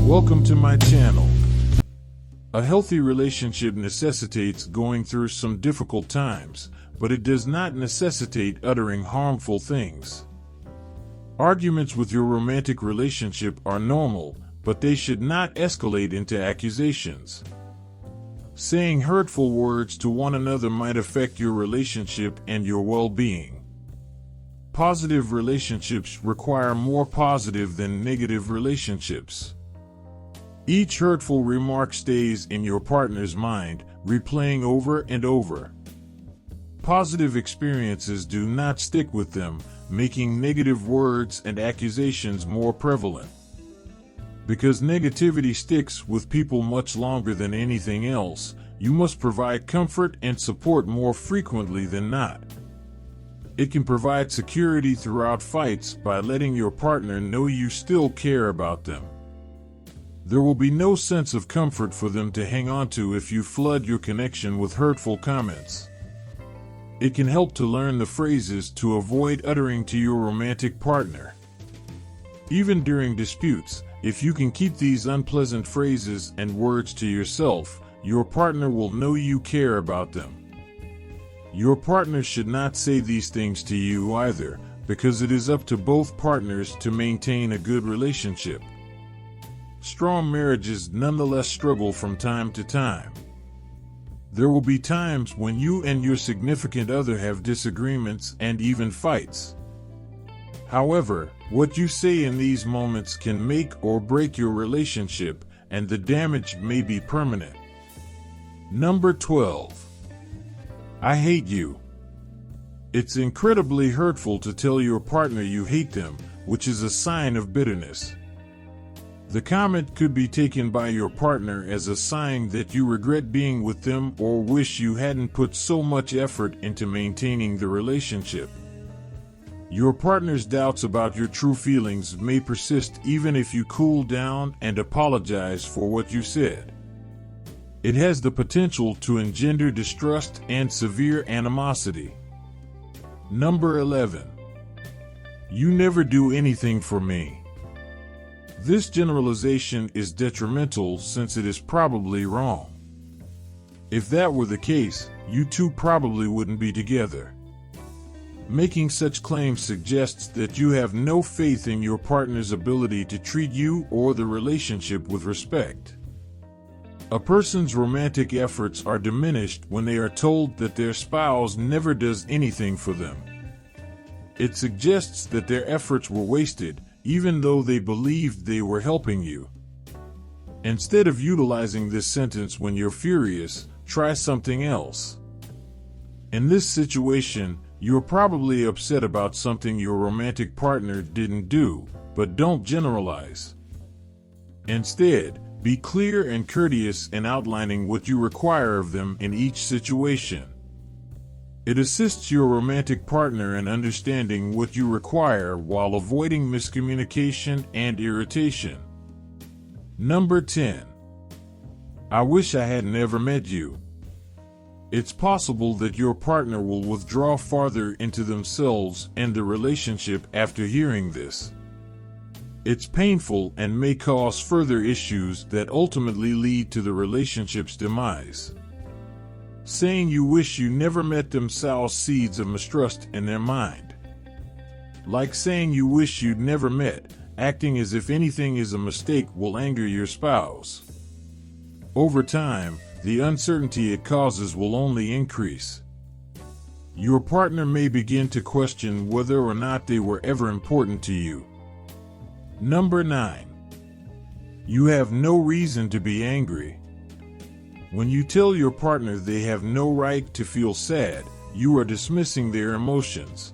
Welcome to my channel. A healthy relationship necessitates going through some difficult times, but it does not necessitate uttering harmful things. Arguments with your romantic relationship are normal, but they should not escalate into accusations. Saying hurtful words to one another might affect your relationship and your well-being. Positive relationships require more positive than negative relationships. Each hurtful remark stays in your partner's mind, replaying over and over. Positive experiences do not stick with them, making negative words and accusations more prevalent. Because negativity sticks with people much longer than anything else, you must provide comfort and support more frequently than not. It can provide security throughout fights by letting your partner know you still care about them. There will be no sense of comfort for them to hang on to if you flood your connection with hurtful comments. It can help to learn the phrases to avoid uttering to your romantic partner. Even during disputes, if you can keep these unpleasant phrases and words to yourself, your partner will know you care about them. Your partner should not say these things to you either, because it is up to both partners to maintain a good relationship. Strong marriages nonetheless struggle from time to time. There will be times when you and your significant other have disagreements and even fights. However, what you say in these moments can make or break your relationship, and the damage may be permanent. Number 12. I hate you. It's incredibly hurtful to tell your partner you hate them, which is a sign of bitterness. The comment could be taken by your partner as a sign that you regret being with them or wish you hadn't put so much effort into maintaining the relationship. Your partner's doubts about your true feelings may persist even if you cool down and apologize for what you said. It has the potential to engender distrust and severe animosity. Number 11. You never do anything for me. This generalization is detrimental since it is probably wrong. If that were the case, you two probably wouldn't be together. Making such claims suggests that you have no faith in your partner's ability to treat you or the relationship with respect. A person's romantic efforts are diminished when they are told that their spouse never does anything for them. It suggests that their efforts were wasted, even though they believed they were helping you. Instead of utilizing this sentence when you're furious, try something else. In this situation, you're probably upset about something your romantic partner didn't do, but don't generalize. Instead, be clear and courteous in outlining what you require of them in each situation. It assists your romantic partner in understanding what you require while avoiding miscommunication and irritation. Number 10. I wish I had never met you. It's possible that your partner will withdraw farther into themselves and the relationship after hearing this. It's painful and may cause further issues that ultimately lead to the relationship's demise. Saying you wish you never met them sows seeds of mistrust in their mind. Like saying you wish you'd never met, acting as if anything is a mistake will anger your spouse. Over time, the uncertainty it causes will only increase. Your partner may begin to question whether or not they were ever important to you. Number 9. You have no reason to be angry. When you tell your partner they have no right to feel sad, you are dismissing their emotions.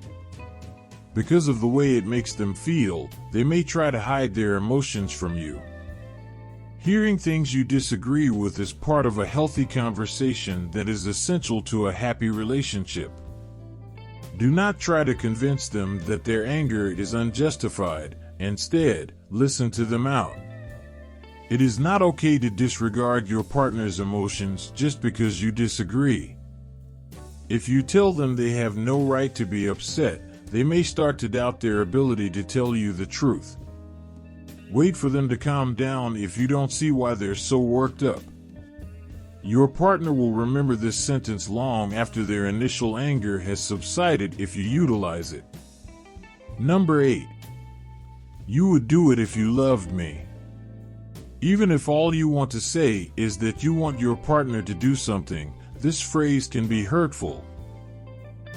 Because of the way it makes them feel, they may try to hide their emotions from you. Hearing things you disagree with is part of a healthy conversation that is essential to a happy relationship. Do not try to convince them that their anger is unjustified. Instead, listen to them out. It is not okay to disregard your partner's emotions just because you disagree. If you tell them they have no right to be upset, they may start to doubt their ability to tell you the truth. Wait for them to calm down if you don't see why they're so worked up. Your partner will remember this sentence long after their initial anger has subsided if you utilize it. Number 8. You would do it if you loved me. Even if all you want to say is that you want your partner to do something, this phrase can be hurtful.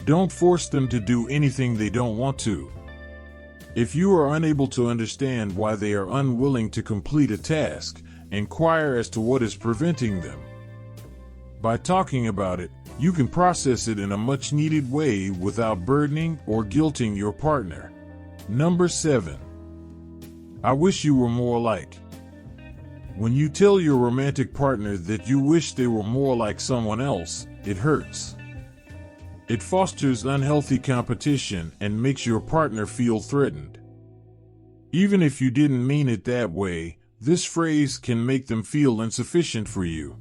Don't force them to do anything they don't want to. If you are unable to understand why they are unwilling to complete a task, inquire as to what is preventing them. By talking about it, you can process it in a much needed way without burdening or guilting your partner. Number 7. I wish you were more like. When you tell your romantic partner that you wish they were more like someone else, it hurts. It fosters unhealthy competition and makes your partner feel threatened. Even if you didn't mean it that way, this phrase can make them feel insufficient for you.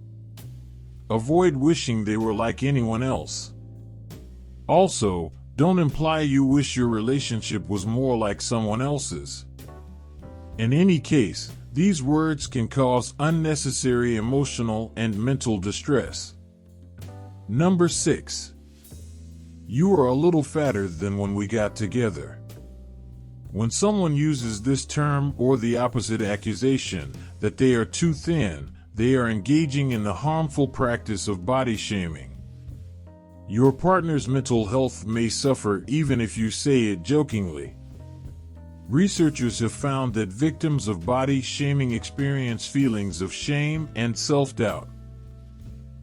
Avoid wishing they were like anyone else. Also, don't imply you wish your relationship was more like someone else's. In any case, these words can cause unnecessary emotional and mental distress. Number 6. You are a little fatter than when we got together. When someone uses this term or the opposite accusation, that they are too thin, they are engaging in the harmful practice of body shaming. Your partner's mental health may suffer even if you say it jokingly. Researchers have found that victims of body shaming experience feelings of shame and self-doubt.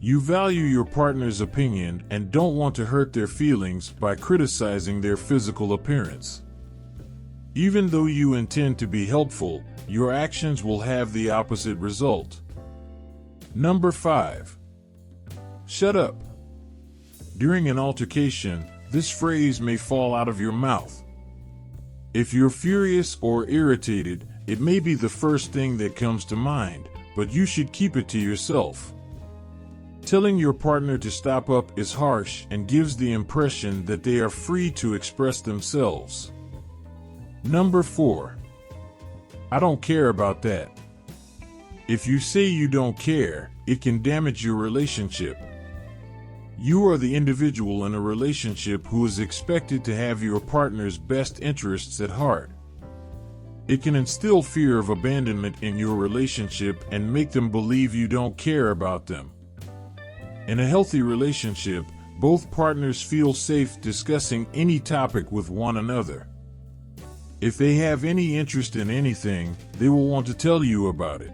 You value your partner's opinion and don't want to hurt their feelings by criticizing their physical appearance. Even though you intend to be helpful, your actions will have the opposite result. Number 5. Shut up. During an altercation, this phrase may fall out of your mouth. If you're furious or irritated, it may be the first thing that comes to mind, but you should keep it to yourself. Telling your partner to stop up is harsh and gives the impression that they are free to express themselves. Number 4. I don't care about that. If you say you don't care, it can damage your relationship. You are the individual in a relationship who is expected to have your partner's best interests at heart. It can instill fear of abandonment in your relationship and make them believe you don't care about them. In a healthy relationship, both partners feel safe discussing any topic with one another. If they have any interest in anything, they will want to tell you about it.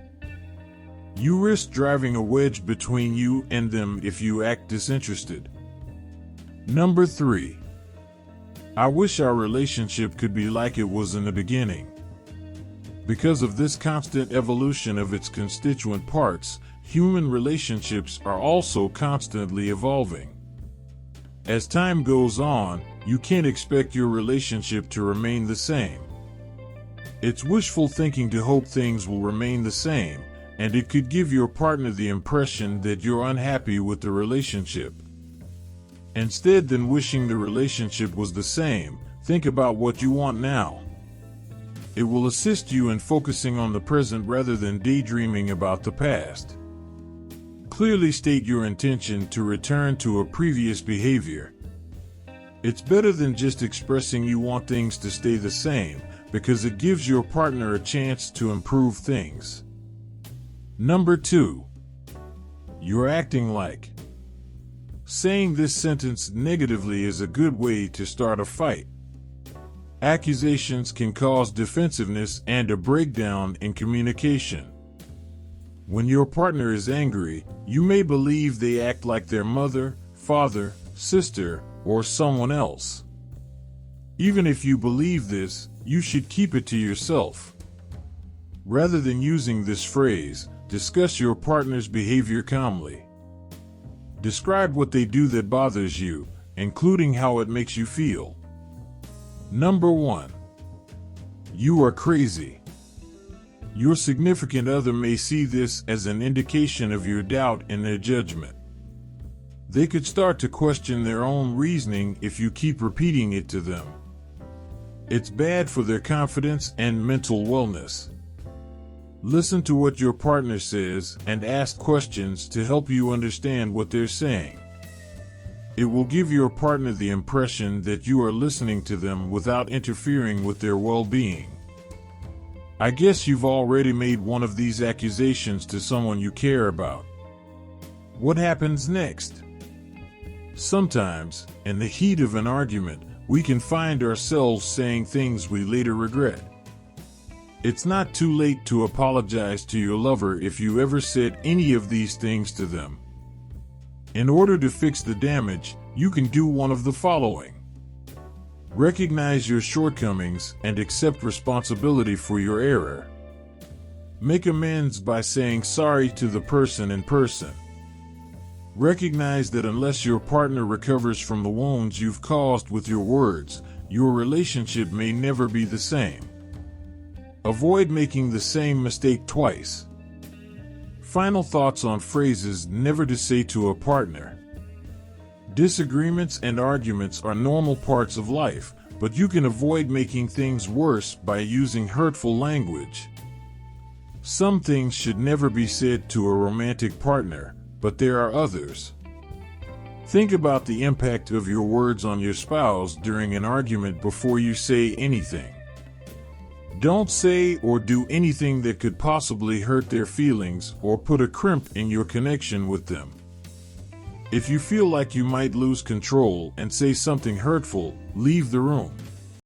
You risk driving a wedge between you and them if you act disinterested. Number 3. I wish our relationship could be like it was in the beginning. Because of this constant evolution of its constituent parts, human relationships are also constantly evolving. As time goes on, you can't expect your relationship to remain the same. It's wishful thinking to hope things will remain the same, and it could give your partner the impression that you're unhappy with the relationship. Instead than wishing the relationship was the same, think about what you want now. It will assist you in focusing on the present rather than daydreaming about the past. Clearly state your intention to return to a previous behavior. It's better than just expressing you want things to stay the same, because it gives your partner a chance to improve things. Number 2. You're acting like. Saying this sentence negatively is a good way to start a fight. Accusations can cause defensiveness and a breakdown in communication. When your partner is angry, you may believe they act like their mother, father, sister, or someone else. Even if you believe this, you should keep it to yourself. Rather than using this phrase, discuss your partner's behavior calmly. Describe what they do that bothers you, including how it makes you feel. Number 1. You are crazy. Your significant other may see this as an indication of your doubt in their judgment. They could start to question their own reasoning if you keep repeating it to them. It's bad for their confidence and mental wellness. Listen to what your partner says and ask questions to help you understand what they're saying. It will give your partner the impression that you are listening to them without interfering with their well-being. I guess you've already made one of these accusations to someone you care about. What happens next? Sometimes, in the heat of an argument, we can find ourselves saying things we later regret. It's not too late to apologize to your lover if you ever said any of these things to them. In order to fix the damage, you can do one of the following. Recognize your shortcomings and accept responsibility for your error. Make amends by saying sorry to the person in person. Recognize that unless your partner recovers from the wounds you've caused with your words, your relationship may never be the same. Avoid making the same mistake twice. Final thoughts on phrases never to say to a partner. Disagreements and arguments are normal parts of life, but you can avoid making things worse by using hurtful language. Some things should never be said to a romantic partner, but there are others. Think about the impact of your words on your spouse during an argument before you say anything. Don't say or do anything that could possibly hurt their feelings or put a crimp in your connection with them. If you feel like you might lose control and say something hurtful, leave the room.